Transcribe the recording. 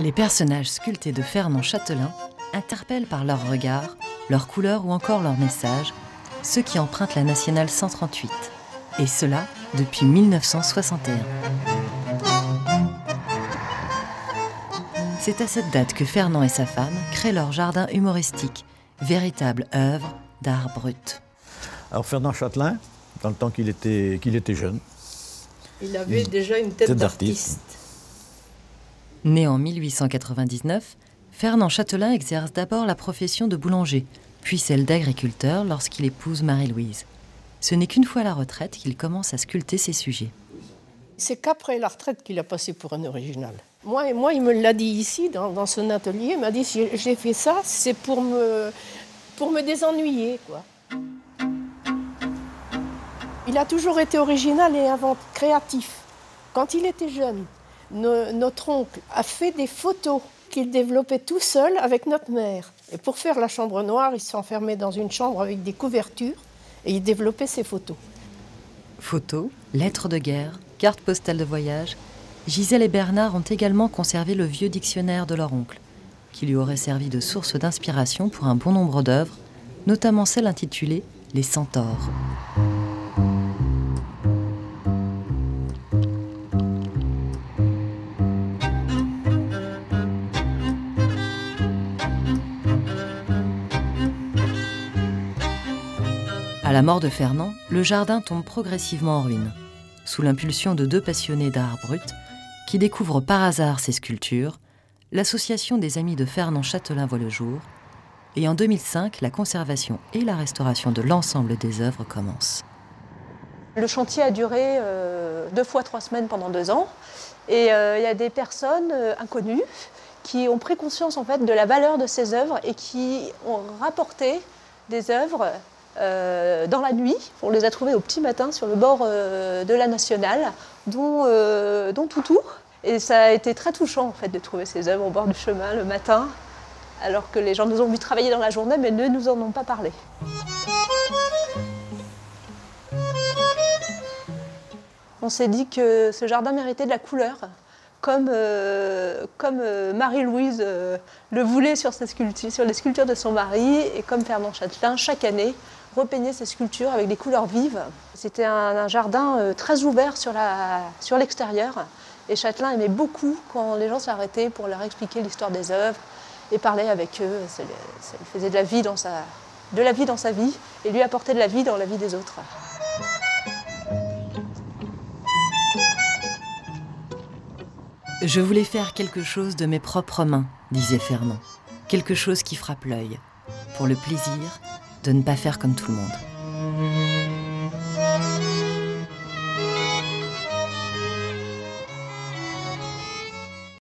Les personnages sculptés de Fernand Chatelain interpellent par leur regard, leur couleur ou encore leur message ceux qui empruntent la nationale 138, et cela depuis 1961. C'est à cette date que Fernand et sa femme créent leur jardin humoristique, véritable œuvre d'art brut. Alors Fernand Chatelain, dans le temps qu'il était jeune, il avait déjà une tête d'artiste. Né en 1899, Fernand Chatelain exerce d'abord la profession de boulanger, puis celle d'agriculteur lorsqu'il épouse Marie-Louise. Ce n'est qu'une fois à la retraite qu'il commence à sculpter ses sujets. C'est qu'après la retraite qu'il a passé pour un original. Moi, il me l'a dit ici, dans son atelier. Il m'a dit, si j'ai fait ça, c'est pour me désennuyer, quoi. Il a toujours été original et créatif. Quand il était jeune, notre oncle a fait des photos qu'il développait tout seul avec notre mère. Et pour faire la chambre noire, il s'enfermait dans une chambre avec des couvertures et il développait ses photos. Photos, lettres de guerre, cartes postales de voyage, Gisèle et Bernard ont également conservé le vieux dictionnaire de leur oncle, qui lui aurait servi de source d'inspiration pour un bon nombre d'œuvres, notamment celle intitulée « Les Centaures ». À la mort de Fernand, le jardin tombe progressivement en ruine, sous l'impulsion de deux passionnés d'art brut qui découvrent par hasard ces sculptures. L'association des amis de Fernand Chatelain voit le jour, et en 2005, la conservation et la restauration de l'ensemble des œuvres commencent. Le chantier a duré 2 fois 3 semaines pendant 2 ans, et il y a des personnes inconnues qui ont pris conscience en fait de la valeur de ces œuvres et qui ont rapporté des œuvres dans la nuit. On les a trouvés au petit matin sur le bord de la nationale, dont Toutou. Et ça a été très touchant en fait, de trouver ces œuvres au bord du chemin le matin, alors que les gens nous ont vu travailler dans la journée, mais ne nous en ont pas parlé. On s'est dit que ce jardin méritait de la couleur, comme Marie-Louise le voulait sur les sculptures de son mari, et comme Fernand Chatelain, chaque année, repeignait ses sculptures avec des couleurs vives. C'était un jardin très ouvert sur l'extérieur, et Chatelain aimait beaucoup quand les gens s'arrêtaient pour leur expliquer l'histoire des œuvres et parler avec eux. Ça lui faisait de la vie dans sa vie, et lui apportait de la vie dans la vie des autres. Je voulais faire quelque chose de mes propres mains, disait Fernand. Quelque chose qui frappe l'œil, pour le plaisir de ne pas faire comme tout le monde.